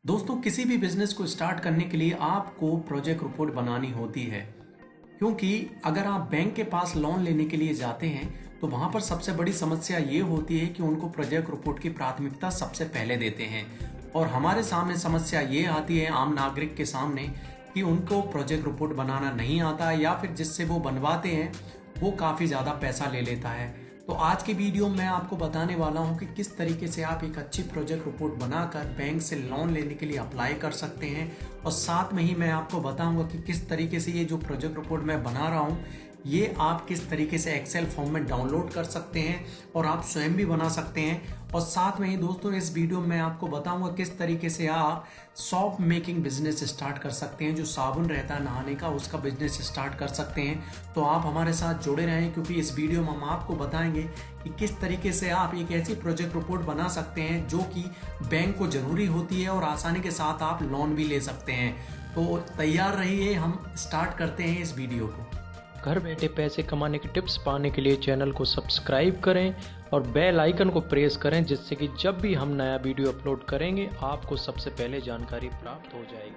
दोस्तों, किसी भी बिजनेस को स्टार्ट करने के लिए आपको प्रोजेक्ट रिपोर्ट बनानी होती है। क्योंकि अगर आप बैंक के पास लोन लेने के लिए जाते हैं तो वहां पर सबसे बड़ी समस्या ये होती है कि उनको प्रोजेक्ट रिपोर्ट की प्राथमिकता सबसे पहले देते हैं। और हमारे सामने समस्या ये आती है आम नागरिक के सामने कि उनको प्रोजेक्ट रिपोर्ट बनाना नहीं आता या फिर जिससे वो बनवाते हैं वो काफ़ी ज़्यादा पैसा ले लेता है। तो आज के वीडियो में मैं आपको बताने वाला हूं कि किस तरीके से आप एक अच्छी प्रोजेक्ट रिपोर्ट बनाकर बैंक से लोन लेने के लिए अप्लाई कर सकते हैं। और साथ में ही मैं आपको बताऊंगा कि किस तरीके से ये जो प्रोजेक्ट रिपोर्ट मैं बना रहा हूं ये आप किस तरीके से एक्सेल फॉर्म में डाउनलोड कर सकते हैं और आप स्वयं भी बना सकते हैं। और साथ में ही दोस्तों इस वीडियो में आपको बताऊंगा किस तरीके से आप सॉप मेकिंग बिजनेस स्टार्ट कर सकते हैं। जो साबुन रहता है नहाने का उसका बिजनेस स्टार्ट कर सकते हैं। तो आप हमारे साथ जुड़े रहें क्योंकि इस वीडियो में हम आपको बताएंगे कि किस तरीके से आप एक ऐसी प्रोजेक्ट रिपोर्ट बना सकते हैं जो कि बैंक को जरूरी होती है और आसानी के साथ आप लोन भी ले सकते हैं। तो तैयार रहिए, हम स्टार्ट करते हैं इस वीडियो को। घर बैठे पैसे कमाने की टिप्स पाने के लिए चैनल को सब्सक्राइब करें और बेल आइकन को प्रेस करें, जिससे कि जब भी हम नया वीडियो अपलोड करेंगे आपको सबसे पहले जानकारी प्राप्त हो जाएगी।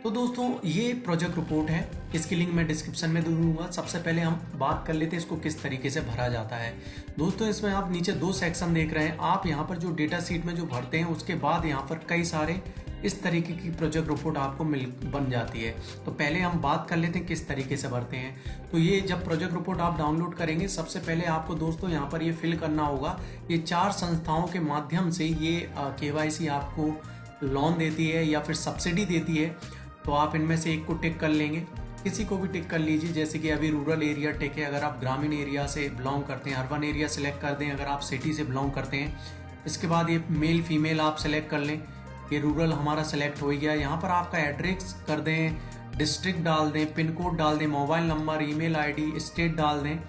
तो दोस्तों ये प्रोजेक्ट रिपोर्ट है, इसकी लिंक मैं डिस्क्रिप्शन में दे दूंगा। सबसे पहले हम बात कर लेते हैं इसको किस तरीके से भरा जाता है। दोस्तों इसमें आप नीचे दो सेक्शन देख रहे हैं। आप यहाँ पर जो डेटा शीट में जो भरते हैं उसके बाद यहाँ पर कई सारे इस तरीके की प्रोजेक्ट रिपोर्ट आपको बन जाती है। तो पहले हम बात कर लेते हैं किस तरीके से भरते हैं। तो ये जब प्रोजेक्ट रिपोर्ट आप डाउनलोड करेंगे सबसे पहले आपको दोस्तों यहाँ पर ये फिल करना होगा। ये 4 संस्थाओं के माध्यम से ये KYC आपको लोन देती है या फिर सब्सिडी देती है। तो आप इनमें से एक को टिक कर लेंगे, किसी को भी टिक कर लीजिए। जैसे कि अभी रूरल एरिया टिक है अगर आप ग्रामीण एरिया से बिलोंग करते हैं। अर्बन एरिया सेलेक्ट कर दें अगर आप सिटी से बिलोंग करते हैं। इसके बाद ये मेल फीमेल आप सेलेक्ट कर लें। ये रूरल हमारा सेलेक्ट हो गया। यहाँ पर आपका एड्रेस कर दें, डिस्ट्रिक्ट डाल दें, पिन कोड डाल दें, mobile number, email ID, state डाल दें।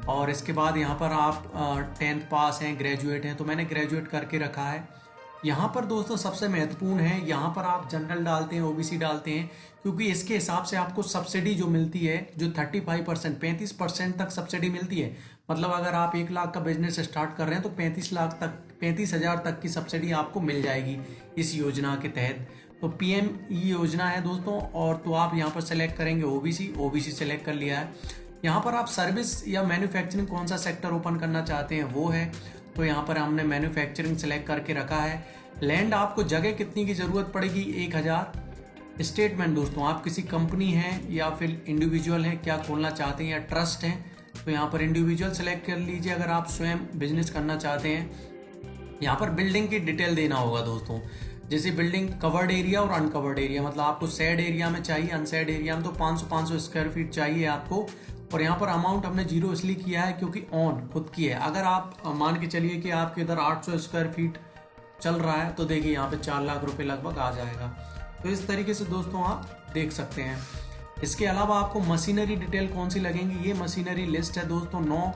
और इसके बाद यहाँ पर आप 10th पास हैं, ग्रेजुएट हैं, तो मैंने ग्रेजुएट करके रखा है। यहाँ पर दोस्तों सबसे महत्वपूर्ण है, यहाँ पर आप जनरल डालते हैं, OBC डालते हैं, क्योंकि इसके हिसाब से आपको सब्सिडी जो मिलती है जो 35% 35% तक सब्सिडी मिलती है। मतलब अगर आप 1 लाख का बिजनेस स्टार्ट कर रहे हैं तो 35,000 तक की सब्सिडी आपको मिल जाएगी इस योजना के तहत। तो PME योजना है दोस्तों। और तो आप यहाँ पर सेलेक्ट करेंगे OBC सेलेक्ट कर लिया है। यहाँ पर आप सर्विस या मैन्युफैक्चरिंग कौन सा सेक्टर ओपन करना चाहते हैं वो है। तो यहाँ पर हमने मैन्युफैक्चरिंग सेलेक्ट करके रखा है। लैंड आपको जगह कितनी की जरूरत पड़ेगी, 1000। स्टेटमेंट दोस्तों आप किसी कंपनी है या फिर इंडिविजुअल है, क्या खोलना चाहते हैं या ट्रस्ट है। तो यहाँ पर इंडिविजुअल सेलेक्ट कर लीजिए अगर आप स्वयं बिजनेस करना चाहते हैं। यहाँ पर बिल्डिंग की डिटेल देना होगा दोस्तों, जैसे बिल्डिंग कवर्ड एरिया और अनकवर्ड एरिया। मतलब आपको शेड एरिया में चाहिए, अनशेड एरिया में तो 500 स्क्वायर फीट चाहिए आपको। और यहाँ पर अमाउंट हमने 0 इसलिए किया है क्योंकि ऑन खुद की है। अगर आप मान के चलिए कि आपके इधर 800 स्क्वायर फीट चल रहा है तो देखिए यहाँ पे 4 लाख रुपए लगभग आ जाएगा। तो इस तरीके से दोस्तों आप देख सकते हैं। इसके अलावा आपको मशीनरी डिटेल कौन सी लगेंगी, ये मशीनरी लिस्ट है दोस्तों 9,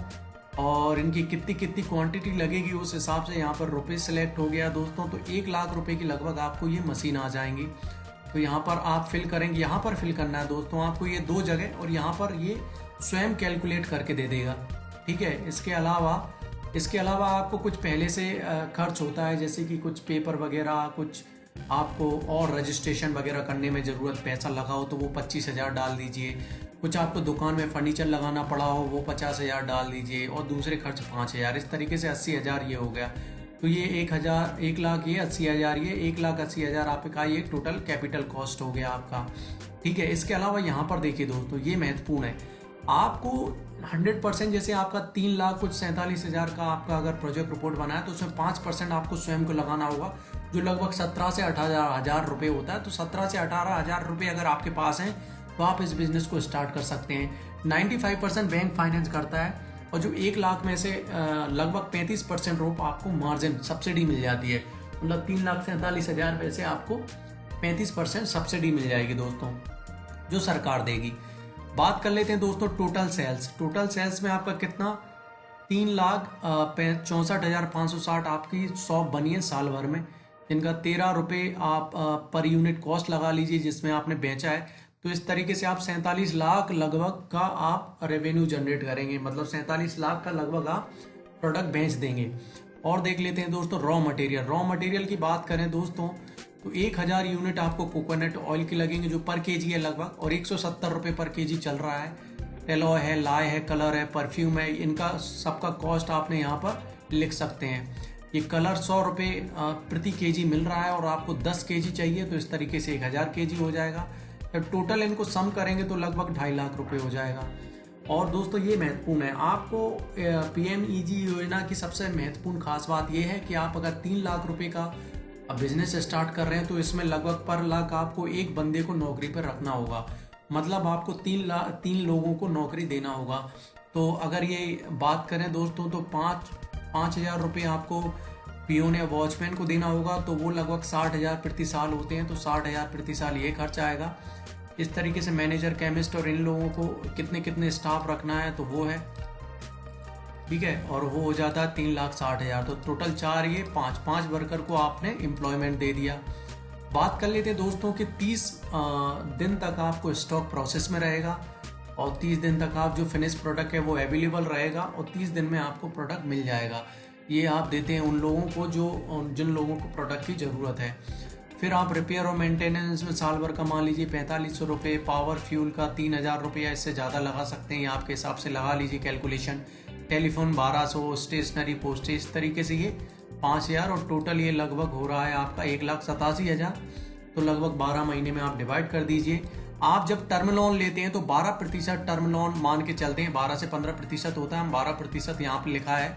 और इनकी कितनी कितनी क्वांटिटी लगेगी उस हिसाब से यहाँ पर रुपये सेलेक्ट हो गया दोस्तों। तो 1 लाख रुपए की लगभग आपको ये मशीन आ जाएंगी। तो यहाँ पर आप फिल करेंगे, यहाँ पर फिल करना है दोस्तों आपको ये 2 जगह, और यहाँ पर ये स्वयं कैलकुलेट करके दे देगा। ठीक है। इसके अलावा आपको कुछ पहले से खर्च होता है, जैसे कि कुछ पेपर वगैरह, कुछ आपको और रजिस्ट्रेशन वगैरह करने में ज़रूरत पैसा लगा हो तो वो 25,000 डाल दीजिए। कुछ आपको दुकान में फर्नीचर लगाना पड़ा हो वो 50,000 डाल दीजिए, और दूसरे खर्च 5,000। इस तरीके से 80,000 ये हो गया। तो ये 1 लाख ये 80,000 ये 1,80,000 आपका ये टोटल कैपिटल कॉस्ट हो गया आपका। ठीक है। इसके अलावा यहाँ पर देखिए दोस्तों ये महत्वपूर्ण है, आपको 100% जैसे आपका 3,47,000 का आपका अगर प्रोजेक्ट रिपोर्ट बना है तो उसमें 5% आपको स्वयं को लगाना होगा, जो लगभग 17 से 18,000 रुपये होता है। तो 17 से 18,000 रुपये अगर आपके पास हैं तो आप इस बिजनेस को स्टार्ट कर सकते हैं। 95% बैंक फाइनेंस करता है, और जो 1 लाख में से लगभग 35% रुपये आपको मार्जिन सब्सिडी मिल जाती है। मतलब 3,47,000 में से आपको 35% सब्सिडी मिल जाएगी दोस्तों, जो सरकार देगी। बात कर लेते हैं दोस्तों टोटल सेल्स में आपका कितना, 3,64,560 आपकी शॉप बनी है साल भर में, जिनका 13 रुपये आप पर यूनिट कॉस्ट लगा लीजिए जिसमें आपने बेचा है। तो इस तरीके से आप 47 लाख लगभग का आप रेवेन्यू जनरेट करेंगे। मतलब 47 लाख का लगभग आप प्रोडक्ट बेच देंगे। और देख लेते हैं दोस्तों रॉ मटेरियल की बात करें दोस्तों तो 1000 यूनिट आपको कोकोनट ऑयल की लगेंगे जो पर केजी है लगभग, और 170 रुपये पर केजी चल रहा है। एलॉय है, लाय है, कलर है, परफ्यूम है, इनका सबका कॉस्ट आपने यहाँ पर लिख सकते हैं। ये कलर 100 रुपये प्रति केजी मिल रहा है और आपको 10 केजी चाहिए तो इस तरीके से 1000 केजी हो जाएगा। टोटल इनको सम करेंगे तो लगभग 2.5 लाख रुपए हो जाएगा। और दोस्तों ये महत्वपूर्ण है, आपको PMEG योजना की सबसे महत्वपूर्ण खास बात यह है कि आप अगर 3 लाख रुपए का बिजनेस स्टार्ट कर रहे हैं तो इसमें लगभग पर लाख आपको एक बंदे को नौकरी पर रखना होगा, मतलब आपको 3 लोगों को नौकरी देना होगा। तो अगर ये बात करें दोस्तों तो 5,000 रुपये आपको पियोन या वॉचमैन को देना होगा, तो वो लगभग 60,000 प्रति साल होते हैं, तो 60,000 प्रति साल ये खर्च आएगा। इस तरीके से मैनेजर, केमिस्ट और इन लोगों को कितने स्टाफ रखना है तो वो है, ठीक है, और वो हो जाता है 3,60,000। तो टोटल 4 ये 5 वर्कर को आपने एम्प्लॉयमेंट दे दिया। बात कर लेते हैं दोस्तों कि 30 दिन तक आपको स्टॉक प्रोसेस में रहेगा और 30 दिन तक आप जो फिनिश प्रोडक्ट है वो अवेलेबल रहेगा और 30 दिन में आपको प्रोडक्ट मिल जाएगा। ये आप देते हैं उन लोगों को जिन लोगों को प्रोडक्ट की ज़रूरत है। फिर आप रिपेयर और मेंटेनेंस में साल भर का मान लीजिए 4500 रुपये, पावर फ्यूल का 3000 रुपये, इससे ज़्यादा लगा सकते हैं, आपके हिसाब से लगा लीजिए कैलकुलेशन। टेलीफोन 1200, स्टेशनरी पोस्टेज, इस तरीके से ये 5000 और टोटल ये लगभग हो रहा है आपका 1,87,000। तो लगभग 12 महीने में आप डिवाइड कर दीजिए। आप जब टर्म लोन लेते हैं तो 12% टर्म लोन मान के चलते हैं, 12 से 15% होता है, 12% यहाँ पर लिखा है।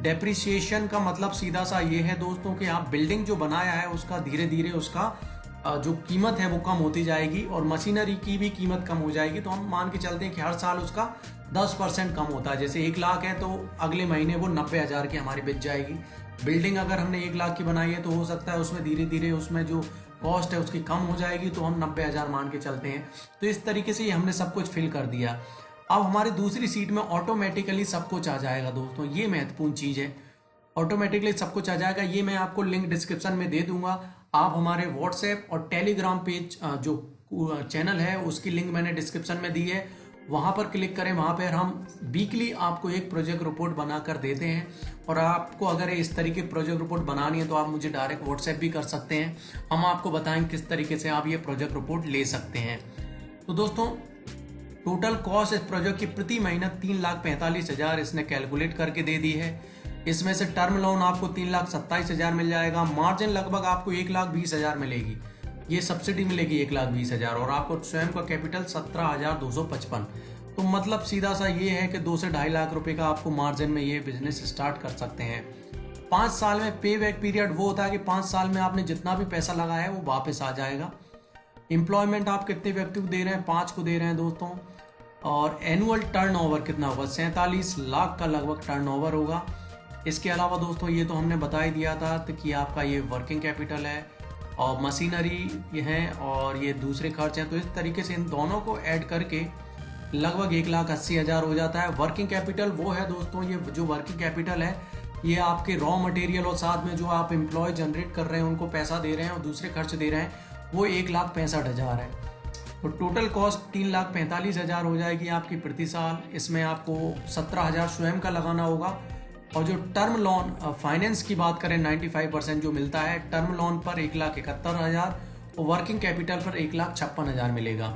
डेप्रिसिएशन का मतलब सीधा सा ये है दोस्तों कि आप बिल्डिंग जो बनाया है उसका धीरे धीरे उसका जो कीमत है वो कम होती जाएगी और मशीनरी की भी कीमत कम हो जाएगी। तो हम मान के चलते हैं कि हर साल उसका 10% कम होता है। जैसे 1 लाख है तो अगले महीने वो 90,000 की हमारी बिक जाएगी। बिल्डिंग अगर हमने 1 लाख की बनाई है तो हो सकता है उसमें धीरे धीरे उसमें जो कॉस्ट है उसकी कम हो जाएगी, तो हम 90,000 मान के चलते हैं। तो इस तरीके से हमने सब कुछ फिल कर दिया। अब हमारी दूसरी सीट में ऑटोमेटिकली सब कुछ आ जाएगा दोस्तों, ये महत्वपूर्ण चीज़ है। ऑटोमेटिकली सब कुछ आ जाएगा, ये मैं आपको लिंक डिस्क्रिप्शन में दे दूंगा। आप हमारे व्हाट्सएप और टेलीग्राम पेज जो चैनल है उसकी लिंक मैंने डिस्क्रिप्शन में दी है, वहाँ पर क्लिक करें। वहाँ पर हम वीकली आपको एक प्रोजेक्ट रिपोर्ट बना कर देते हैं और आपको अगर इस तरीके प्रोजेक्ट रिपोर्ट बनानी है तो आप मुझे डायरेक्ट व्हाट्सएप भी कर सकते हैं। हम आपको बताएं किस तरीके से आप ये प्रोजेक्ट रिपोर्ट ले सकते हैं। तो दोस्तों टोटल कॉस्ट इस प्रोजेक्ट की प्रति महीना 3,45,000 इसने कैलकुलेट करके दे दी है। इसमें से टर्म लोन आपको 3,27,000 मिल जाएगा, मार्जिन लगभग आपको 1,20,000 मिलेगी, ये सब्सिडी मिलेगी 1,20,000 और आपको स्वयं का कैपिटल 17,255। तो मतलब सीधा सा ये है कि 2 से 2.5 लाख रुपए का आपको मार्जिन में ये बिजनेस स्टार्ट कर सकते हैं। 5 साल में पे बैक पीरियड वो होता है कि 5 साल में आपने जितना भी पैसा लगाया है वो वापस आ जाएगा। एम्प्लॉयमेंट आप कितने व्यक्ति को दे रहे हैं? 5 को दे रहे हैं दोस्तों। और एनुअल टर्नओवर कितना होगा? 47 लाख का लगभग टर्नओवर होगा। इसके अलावा दोस्तों ये तो हमने बता ही दिया था कि आपका ये वर्किंग कैपिटल है और मशीनरी ये है और ये दूसरे खर्च हैं। तो इस तरीके से इन दोनों को ऐड करके लगभग 1,80,000 हो जाता है। वर्किंग कैपिटल वो है दोस्तों, ये जो वर्किंग कैपिटल है ये आपके रॉ मटेरियल और साथ में जो आप एम्प्लॉय जनरेट कर रहे हैं उनको पैसा दे रहे हैं और दूसरे खर्च दे रहे हैं, वो 1,65,000 है। तो टोटल कॉस्ट 3,45,000 हो जाएगी आपकी प्रति साल। इसमें आपको 17,000 स्वयं का लगाना होगा और जो टर्म लोन फाइनेंस की बात करें 95% जो मिलता है, टर्म लोन पर 1,71,000 और वर्किंग कैपिटल पर 1,56,000 मिलेगा।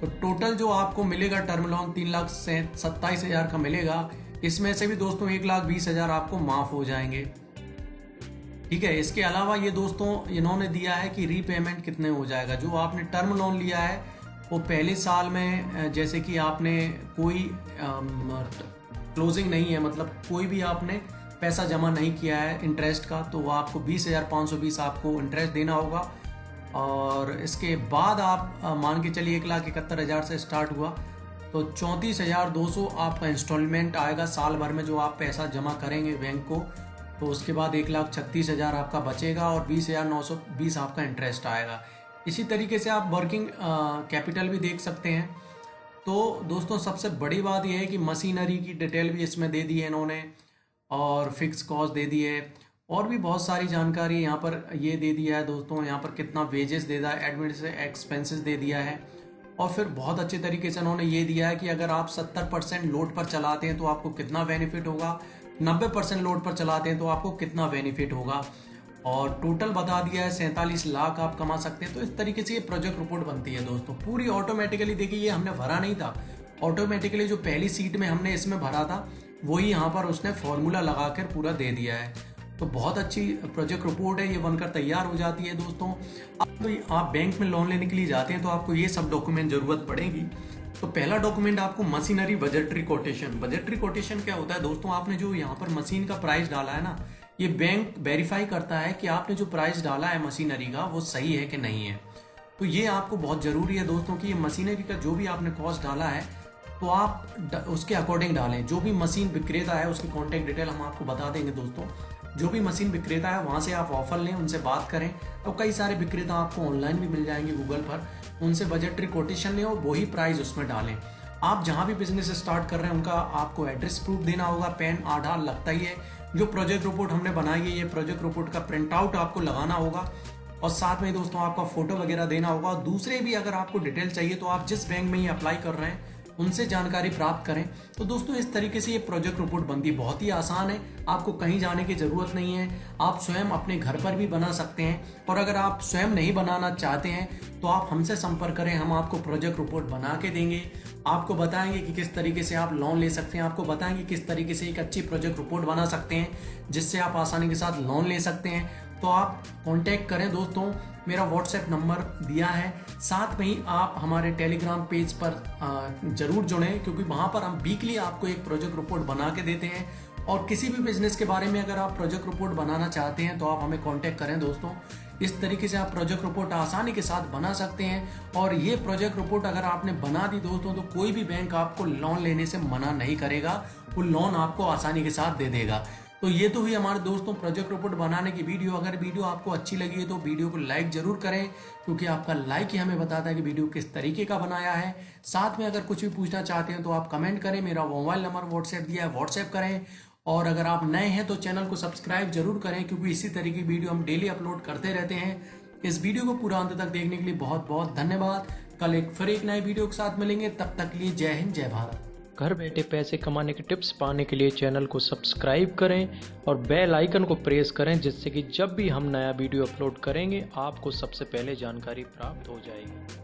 तो टोटल जो आपको मिलेगा टर्म लोन 3,27,000 का मिलेगा। इसमें से भी दोस्तों 1,20,000 आपको माफ हो जाएंगे, ठीक है। इसके अलावा ये दोस्तों इन्होंने दिया है कि रीपेमेंट कितने हो जाएगा। जो आपने टर्म लोन लिया है वो पहले साल में जैसे कि आपने कोई क्लोजिंग नहीं है, मतलब कोई भी आपने पैसा जमा नहीं किया है इंटरेस्ट का, तो वो आपको 20,520 आपको इंटरेस्ट देना होगा। और इसके बाद आप मान के चलिए 1,71,000 से स्टार्ट हुआ तो 34,200 आपका इंस्टॉलमेंट आएगा साल भर में जो आप पैसा जमा करेंगे बैंक को। तो उसके बाद 1,36,000 आपका बचेगा और 20,920 आपका इंटरेस्ट आएगा। इसी तरीके से आप वर्किंग कैपिटल भी देख सकते हैं। तो दोस्तों सबसे बड़ी बात यह है कि मशीनरी की डिटेल भी इसमें दे दी है इन्होंने और फिक्स कॉस्ट दे दी है और भी बहुत सारी जानकारी यहाँ पर ये दे दिया है दोस्तों। यहाँ पर कितना वेजेस दे दिया है, एडमिनिस्ट्रेटिव एक्सपेंसेस दे दिया है और फिर बहुत अच्छे तरीके से उन्होंने ये दिया है कि अगर आप 70% लोड पर चलाते हैं तो आपको कितना बेनिफिट होगा, 90% लोड पर चलाते हैं तो आपको कितना बेनिफिट होगा। और टोटल बता दिया है 47 लाख आप कमा सकते हैं। तो इस तरीके से ये प्रोजेक्ट रिपोर्ट बनती है दोस्तों, पूरी ऑटोमेटिकली। देखिए ये हमने भरा नहीं था, ऑटोमेटिकली जो पहली सीट में हमने इसमें भरा था वही यहाँ पर उसने फॉर्मूला लगा कर पूरा दे दिया है। तो बहुत अच्छी प्रोजेक्ट रिपोर्ट है, ये बनकर तैयार हो जाती है दोस्तों। अब आप बैंक में लोन लेने के लिए जाते हैं तो आपको ये सब डॉक्यूमेंट जरूरत पड़ेगी। तो पहला डॉक्यूमेंट आपको machinery budgetary quotation. Budgetary quotation क्या होता है दोस्तों, आपने जो यहाँ पर मशीन का प्राइस डाला है ना, ये बैंक वेरीफाई करता है कि आपने जो प्राइस डाला है मशीनरी का वो सही है कि नहीं है। तो ये आपको बहुत जरूरी है दोस्तों कि ये मशीनरी का जो भी आपने कॉस्ट डाला है तो आप उसके अकॉर्डिंग डालें। जो भी मशीन विक्रेता है उसकी कॉन्टैक्ट डिटेल हम आपको बता देंगे दोस्तों। जो भी मशीन विक्रेता है वहाँ से आप ऑफर लें, उनसे बात करें। और कई सारे विक्रेता आपको ऑनलाइन भी मिल जाएंगे गूगल पर, उनसे बजटरी कोटेशन लें और वही प्राइस उसमें डालें। आप जहाँ भी बिजनेस स्टार्ट कर रहे हैं उनका आपको एड्रेस प्रूफ देना होगा, पैन आधार लगता ही है। जो प्रोजेक्ट रिपोर्ट हमने बनाई है ये प्रोजेक्ट रिपोर्ट का प्रिंट आउट आपको लगाना होगा और साथ में दोस्तों आपका फोटो वगैरह देना होगा। और दूसरे भी अगर आपको डिटेल चाहिए तो आप जिस बैंक में ये अप्लाई कर रहे हैं उनसे जानकारी प्राप्त करें। तो दोस्तों इस तरीके से ये प्रोजेक्ट रिपोर्ट बनती बहुत ही आसान है, आपको कहीं जाने की जरूरत नहीं है। आप स्वयं अपने घर पर भी बना सकते हैं। और अगर आप स्वयं नहीं बनाना चाहते हैं तो आप हमसे संपर्क करें, हम आपको प्रोजेक्ट रिपोर्ट बना के देंगे। आपको बताएंगे कि किस तरीके से आप लोन ले सकते हैं, आपको बताएंगे किस तरीके से एक अच्छी प्रोजेक्ट रिपोर्ट बना सकते हैं जिससे आप आसानी के साथ लोन ले सकते हैं। तो आप कांटेक्ट करें दोस्तों, मेरा व्हाट्सएप नंबर दिया है। साथ में ही आप हमारे टेलीग्राम पेज पर जरूर जुड़ें, क्योंकि वहाँ पर हम वीकली आपको एक प्रोजेक्ट रिपोर्ट बना के देते हैं। और किसी भी बिजनेस के बारे में अगर आप प्रोजेक्ट रिपोर्ट बनाना चाहते हैं तो आप हमें कांटेक्ट करें दोस्तों। इस तरीके से आप प्रोजेक्ट रिपोर्ट आसानी के साथ बना सकते हैं। और ये प्रोजेक्ट रिपोर्ट अगर आपने बना दी दोस्तों तो कोई भी बैंक आपको लोन लेने से मना नहीं करेगा, वो लोन आपको आसानी के साथ दे देगा। तो ये तो हुई हमारे दोस्तों प्रोजेक्ट रिपोर्ट बनाने की वीडियो। अगर वीडियो आपको अच्छी लगी है तो वीडियो को लाइक जरूर करें, क्योंकि आपका लाइक ही हमें बताता है कि वीडियो किस तरीके का बनाया है। साथ में अगर कुछ भी पूछना चाहते हैं तो आप कमेंट करें, मेरा मोबाइल नंबर व्हाट्सएप दिया है, व्हाट्सएप करें। और अगर आप नए हैं तो चैनल को सब्सक्राइब जरूर करें, क्योंकि इसी तरीके की वीडियो हम डेली अपलोड करते रहते हैं। इस वीडियो को पूरा अंत तक देखने के लिए बहुत बहुत धन्यवाद। कल फिर एक नए वीडियो के साथ मिलेंगे, तब तक के लिए जय हिंद जय भारत। घर बैठे पैसे कमाने के टिप्स पाने के लिए चैनल को सब्सक्राइब करें और बेल आइकन को प्रेस करें, जिससे कि जब भी हम नया वीडियो अपलोड करेंगे आपको सबसे पहले जानकारी प्राप्त हो जाएगी।